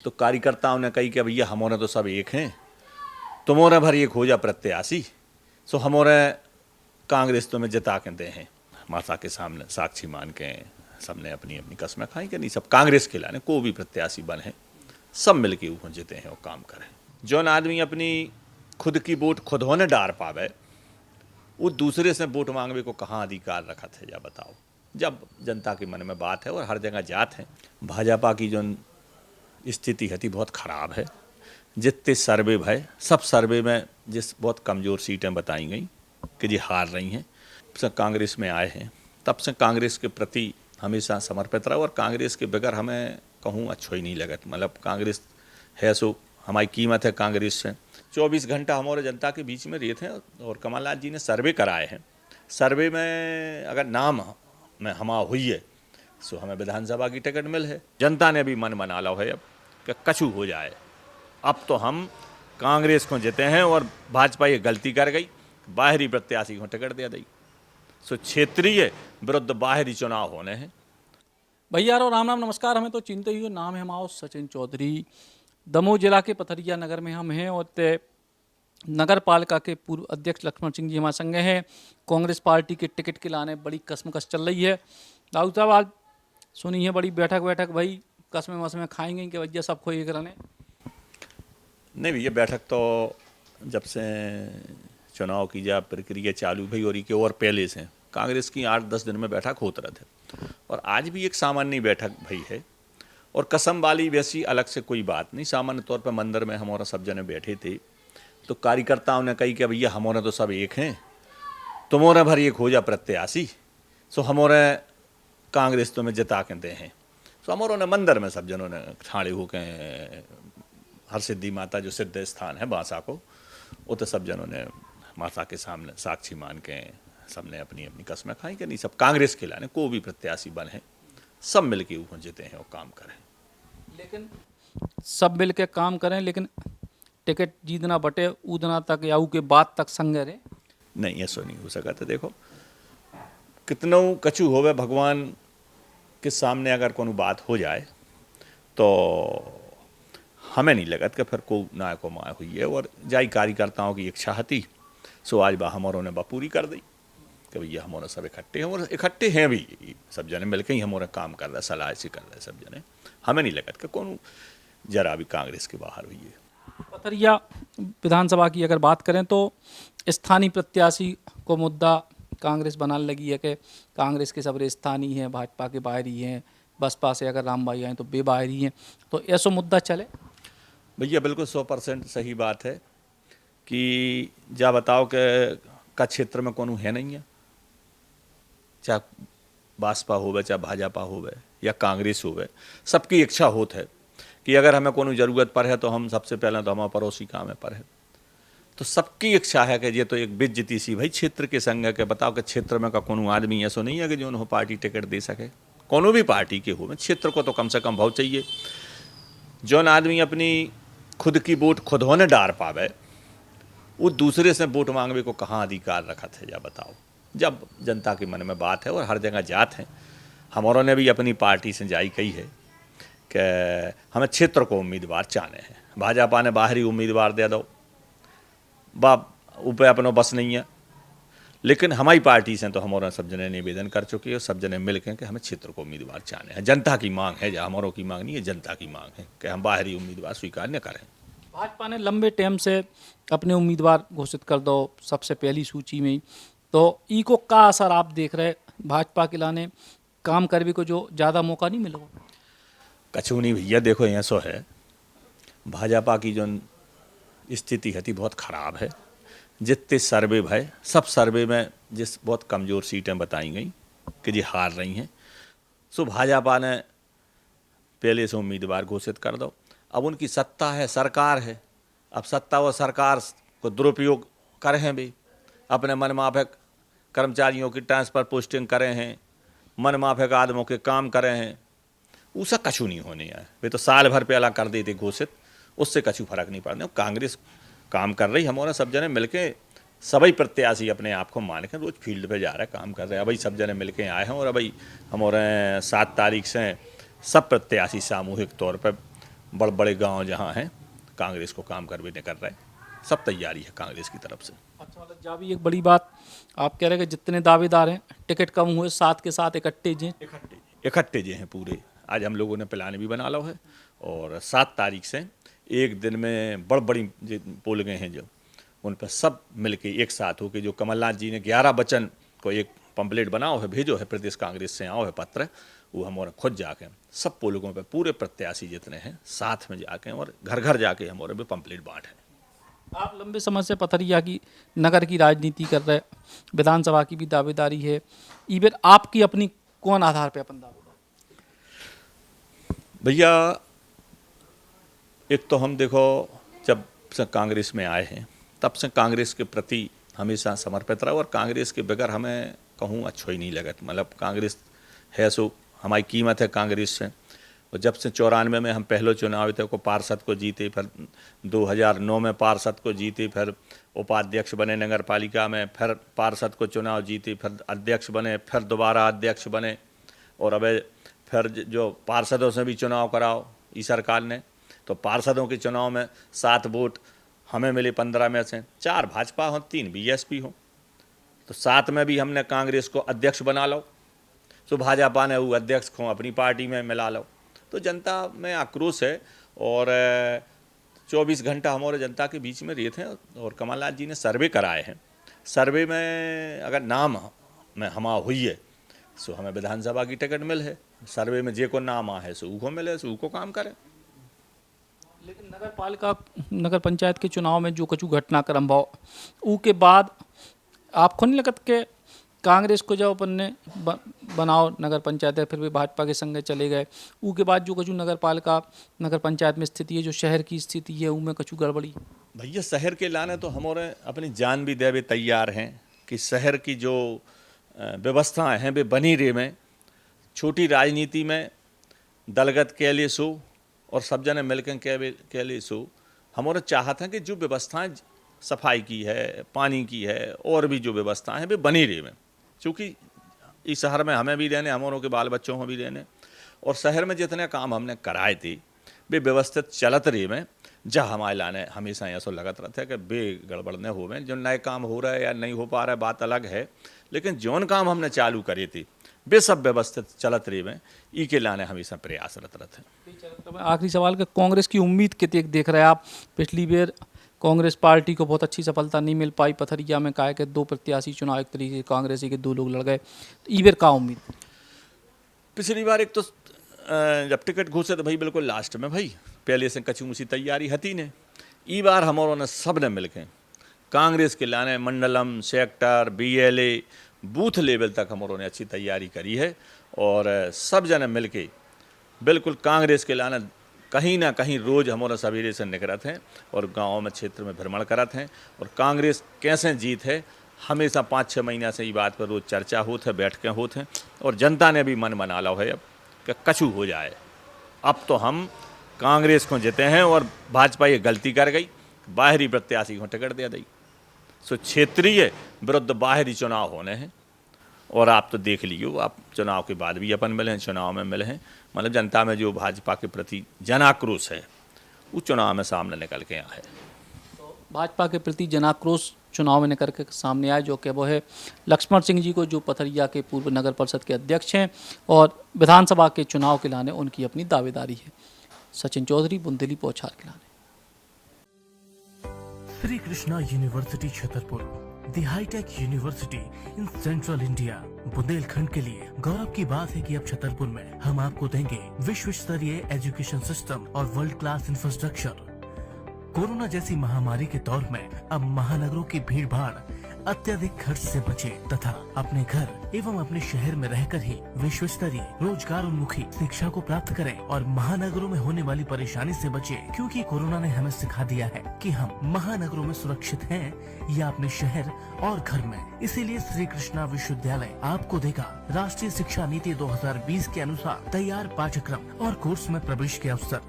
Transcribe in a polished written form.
तो कार्यकर्ताओं ने कही कि भैया हमारे तो सब एक हैं, तुम्हारे भर एक हो जा प्रत्याशी, सो हमारे कांग्रेस तुम्हें जिता के दे हैं। माता के सामने साक्षी मान के सबने अपनी अपनी कस्में खाई कि नहीं सब कांग्रेस के लाने को भी प्रत्याशी बने, सब मिलके ऊपर जीते हैं और काम करें। जौन आदमी अपनी खुद की वोट खुद होने डार पावे, वो दूसरे से वोट मांगने को कहाँ अधिकार रखा थे, या बताओ। जब जनता के मन में बात है और हर जगह जात है। भाजपा की जो स्थिति है बहुत ख़राब है। जितने सर्वे भय, सब सर्वे में जिस बहुत कमज़ोर सीटें बताई गई कि जी हार रही हैं, से कांग्रेस में आए हैं, तब से कांग्रेस के प्रति हमेशा समर्पित रहा। और कांग्रेस के बगैर हमें कहूँ अच्छा ही नहीं लगत। मतलब कांग्रेस है सो हमारी कीमत है कांग्रेस से। 24 घंटा हमारे जनता के बीच में रहे थे और कमलनाथ जी ने सर्वे कराए हैं। सर्वे में अगर नाम में हमा हुई है सो हमें विधानसभा की टिकट मिल है। जनता ने भी मन बना लो है अब कि कछु हो जाए, अब तो हम कांग्रेस को जीते हैं। और भाजपा ये गलती कर गई, बाहरी प्रत्याशी को टिकट दे दी। सो क्षेत्रीय विरुद्ध बाहरी चुनाव होने हैं। भैया रो राम राम नमस्कार। हमें तो चिंता ही हो, नाम है हमारा सचिन चौधरी। दमोह जिला के पथरिया नगर में हम हैं और नगर पालिका के पूर्व अध्यक्ष लक्ष्मण सिंह जी हमारे संग हैं। कांग्रेस पार्टी के टिकट के लाने बड़ी कसमकस चल रही है। राउत साहब आज सुनी है बड़ी बैठक भाई, कसमें वसमें खाएंगे कि भैया सबको एक रहने। नहीं भैया, बैठक तो जब से चुनाव की जा प्रक्रिया चालू भई और पहले से कांग्रेस की 8-10 दिन में बैठक होते रहे थे। और आज भी एक सामान्य बैठक भई है और कसम वाली वैसी अलग से कोई बात नहीं। सामान्य तौर पर मंदिर में हमारा सब जने बैठे थे, तो कार्यकर्ताओं ने कही कि भैया हमारे तो सब एक हैं, तुम्हारे भर एक हो जा प्रत्याशी, सो हमारे कांग्रेस तुम्हें जिता के दे हैं। सो हमारों ने मंदिर में सब जनों ने ठाड़े होके हर सिद्धि माता जो सिद्ध स्थान है बांसा को, वो तो सब जनों ने माता के सामने साक्षी मान के सबने अपनी अपनी कस्में खाई कि नहीं सब कांग्रेस के लाने को भी प्रत्याशी बने, सब मिलके ऊपर जीते हैं और काम करें। लेकिन सब मिल के काम करें, लेकिन टिकट जीतना बटे उतना तक या के बाद तक संग रहे। नहीं, ऐसा नहीं हो सका। तो देखो कितनों कछु होवे, भगवान के सामने अगर कोनो बात हो जाए तो हमें नहीं लगत कि फिर को ना को माँ हुई है। और जाई कार्यकर्ताओं की इच्छा थी सो आज बा हमारों ने पूरी कर दी कि भैया हमारे सब इकट्ठे हैं। और इकट्ठे हैं भी, सब जने मिलकर ही हमारे काम कर रहे, सलाह से कर रहे सब जने। हमें नहीं लगत कि कौन जरा भी कांग्रेस के बाहर हुई है। पथरिया विधानसभा की अगर बात करें तो स्थानीय प्रत्याशी को मुद्दा कांग्रेस बनाने लगी है कि कांग्रेस के सब स्थानीय हैं, भाजपा के बाहरी हैं, बसपा से अगर राम भाई आए तो बेबाहरी हैं, तो ऐसा मुद्दा चले। भैया बिल्कुल 100% सही बात है कि जा बताओ कि का क्षेत्र में कौन है नहीं है, चाहे बसपा होवे चाहे भाजपा होवे या कांग्रेस होवे, सबकी इच्छा होत है कि अगर हमें कोनो ज़रूरत पर है तो हम सबसे पहले तो हमारा पड़ोसी काम है पर है। तो सबकी इच्छा है कि ये तो एक बेइज्जती सी भाई क्षेत्र के संग है कि बताओ कि क्षेत्र में का कोनो आदमी ऐसा नहीं है कि जो उन्होंने पार्टी टिकट दे सके। कोनो भी पार्टी के हो में क्षेत्र को तो कम से कम भाव चाहिए। जौन आदमी अपनी खुद की वोट खुद होने डार पावे, वो दूसरे से वोट मांगने को कहाँ अधिकार रखा थे, या बताओ। जब जनता के मन में बात है और हर जगह जात है। हमारों ने भी अपनी पार्टी से जाई कही है कि हमें क्षेत्र को उम्मीदवार चाहने हैं। भाजपा ने बाहरी उम्मीदवार दे दो, बाप ऊपर अपनों बस नहीं है। लेकिन हमारी पार्टी से तो हमारा सब जने निवेदन कर चुके हैं, सब जने मिल के कि हमें क्षेत्र को उम्मीदवार चाहने हैं। जनता की मांग है, जहाँ हमारों की मांग नहीं है, जनता की मांग है कि हम बाहरी उम्मीदवार स्वीकार न करें। भाजपा ने लंबे टाइम से अपने उम्मीदवार घोषित कर दो सबसे पहली सूची में ही, तो ई को का असर आप देख रहे भाजपा के लाने काम करने को जो ज़्यादा मौका नहीं मिला? कछु नहीं भैया, देखो ऐसा है भाजपा की जो स्थिति है बहुत ख़राब है। जितने सर्वे भय, सब सर्वे में जिस बहुत कमज़ोर सीटें बताई गई कि जी हार रही हैं, सो भाजपा ने पहले से उम्मीदवार घोषित कर दो। अब उनकी सत्ता है, सरकार है, अब सत्ता व सरकार को दुरुपयोग करे हैं भी, अपने मनमाफिक कर्मचारियों की ट्रांसफ़र पोस्टिंग करे हैं, मनमाफिक आदमों के काम करे हैं। उसका कछु नहीं होने है। वे तो साल भर पहला कर देते घोषित, उससे कछु फर्क नहीं पड़ने। कांग्रेस काम कर रही, हमारा सब जने मिलके सभी प्रत्याशी अपने आप को मान के रोज़ फील्ड पे जा रहे हैं, काम कर रहे हैं। अभी सब जने मिलके आए हैं और अभी हमारे 7 तारीख से सब प्रत्याशी सामूहिक तौर पर बड़े बड़े गांव जहां हैं कांग्रेस को काम करवे नहीं कर रहे, सब तैयारी है कांग्रेस की तरफ से। अच्छा, मतलब जहाँ भी एक बड़ी बात आप कह रहे हैं कि जितने दावेदार हैं टिकट कम हुए, साथ के साथ इकट्ठे जी इकट्ठे जे हैं पूरे। आज हम लोगों ने प्लान भी बना लो है और 7 तारीख से एक दिन में बड़ी जो पोल गए हैं जो उन पर सब मिलके एक साथ हो के जो कमलनाथ जी ने 11 वचन को एक पंपलेट बनाओ है, भेजो है प्रदेश कांग्रेस से आओ है पत्र, वो हमारे खुद जाके सब पोलगों पे पूरे प्रत्याशी जितने हैं साथ में जाके और घर घर जाके हमारे भी पंपलेट बांटे। आप लंबे समय से पथरिया की नगर की राजनीति कर रहे, विधानसभा की भी दावेदारी है, इवन आपकी अपनी कौन आधार पे अपन दावेदार? भैया एक तो हम देखो जब से कांग्रेस में आए हैं तब से कांग्रेस के प्रति हमेशा समर्पित रहा और कांग्रेस के बगैर हमें कहूँ अच्छा ही नहीं लगा। मतलब कांग्रेस है सो हमारी कीमत है कांग्रेस से। और जब से 94 में हम पहले चुनाव थे को पार्षद को जीते, फिर 2009 में पार्षद को जीते, फिर उपाध्यक्ष बने नगर पालिका में, फिर पार्षद को चुनाव जीते, फिर अध्यक्ष बने, फिर दोबारा अध्यक्ष बने और अब फिर जो पार्षदों से भी चुनाव कराओ इस सरकार ने, तो पार्षदों के चुनाव में 7 वोट हमें मिले 15 में से, 4 भाजपा हो 3 बीएसपी हो, तो 7 में भी हमने कांग्रेस को अध्यक्ष बना लो, तो भाजपा ने वो अध्यक्ष को अपनी पार्टी में मिला लो। तो जनता में आक्रोश है और 24 घंटा हमारे जनता के बीच में रहे थे और कमलनाथ जी ने सर्वे कराए हैं। सर्वे में अगर नाम में हमा हुई है सो हमें विधानसभा की टिकट मिल है, सर्वे में जे को नाम आ है सो उको मिले सो उको काम करे। लेकिन नगर पालिका नगर पंचायत के चुनाव में जो कछु घटनाक्रम भाव ऊ के बाद आपको नहीं लगता कि कांग्रेस को जब अपन ने बनाओ नगर पंचायत है फिर भी भाजपा के संग चले गए, ऊ के बाद जो कछु नगर पालिका नगर पंचायत में स्थिति है, जो शहर की स्थिति है, ऊ में कछु गड़बड़ी? भैया शहर के लाने तो हमारे अपनी जान भी देवे तैयार हैं कि शहर की जो व्यवस्थाएं हैं वे बनी रहे में। छोटी राजनीति में दलगत के लिए सो और सब जने मिलकर के लिए सो हमारा चाहत है कि जो व्यवस्थाएं सफाई की है, पानी की है और भी जो व्यवस्थाएं हैं वे बनी रहे में। चूँकि इस शहर में हमें भी रहने, हमारों के बाल बच्चों को भी रहने, और शहर में जितने काम हमने कराए थे वे व्यवस्थित चलत रहे में। जहाँ हमारे लाने हमेशा ऐसा लगत रहता है कि बे गड़बड़ न हो में, जो नए काम हो रहा है या नहीं हो पा रहा है बात अलग है, लेकिन जौन काम हमने चालू करे थे वे सब व्यवस्थित चलत रहे में, ई के लाने हमेशा प्रयासरत रहते हैं। आखिरी सवाल का कांग्रेस की उम्मीद कितनी देख रहे हैं आप? पिछली बार कांग्रेस पार्टी को बहुत अच्छी सफलता नहीं मिल पाई पथरिया में, कहा कि 2 प्रत्याशी चुनाव एक तरीके कांग्रेसी के 2 लोग लड़ गए, तो ई बार का उम्मीद? पिछली बार एक तो जब टिकट घोषित भाई बिल्कुल लास्ट में भाई पहले से कचू मुसी तैयारी हती ने, ई बार हमारों ने सब ने मिलके कांग्रेस के लाने मंडलम सेक्टर BLA बूथ लेवल तक हमारों ने अच्छी तैयारी करी है और सब जने मिलके बिल्कुल कांग्रेस के लाने कहीं ना कहीं रोज़ हमारा सवेरे से निकलत हैं और गाँव में क्षेत्र में भ्रमण करत हैं और कांग्रेस कैसे जीत है हमेशा 5-6 महीना से ये बात पर रोज़ चर्चा होती है, बैठकें होते हैं और जनता ने भी मन बना लो है अब कि कछु हो जाए। अब तो हम कांग्रेस को जीते हैं और भाजपा ये गलती कर गई, बाहरी प्रत्याशी को टिकट दे दी। सो क्षेत्रीय विरुद्ध बाहरी चुनाव होने हैं और आप तो देख लीजिए, आप चुनाव के बाद भी अपन मिले हैं, चुनाव में मिले हैं, मतलब जनता में जो भाजपा के प्रति जन आक्रोश है वो चुनाव में सामने निकल के आया है। तो भाजपा के प्रति जन आक्रोश चुनाव में निकल के सामने आया, जो कि वो है लक्ष्मण सिंह जी को, जो पथरिया के पूर्व नगर परिषद के अध्यक्ष हैं और विधानसभा के चुनाव के लाने उनकी अपनी दावेदारी है। सचिन चौधरी, बुंदेली पौछार के लाने। Shri Krishna university Chhatarpur, the hitech university in central India. Bundelkhand के लिए गौरव की बात है कि अब छतरपुर में हम आपको देंगे विश्व स्तरीय एजुकेशन सिस्टम और वर्ल्ड क्लास इंफ्रास्ट्रक्चर। कोरोना जैसी महामारी के दौर में अब महानगरों की भीड़ भाड़ अत्यधिक खर्च से बचे तथा अपने घर एवं अपने शहर में रहकर ही विश्व स्तरीय रोजगार उन्मुखी शिक्षा को प्राप्त करें और महानगरों में होने वाली परेशानी से बचे, क्योंकि कोरोना ने हमें सिखा दिया है कि हम महानगरों में सुरक्षित हैं या अपने शहर और घर में। इसीलिए श्री कृष्णा विश्वविद्यालय आपको देगा राष्ट्रीय शिक्षा नीति 2020 के अनुसार तैयार पाठ्यक्रम और कोर्स में प्रवेश के अवसर।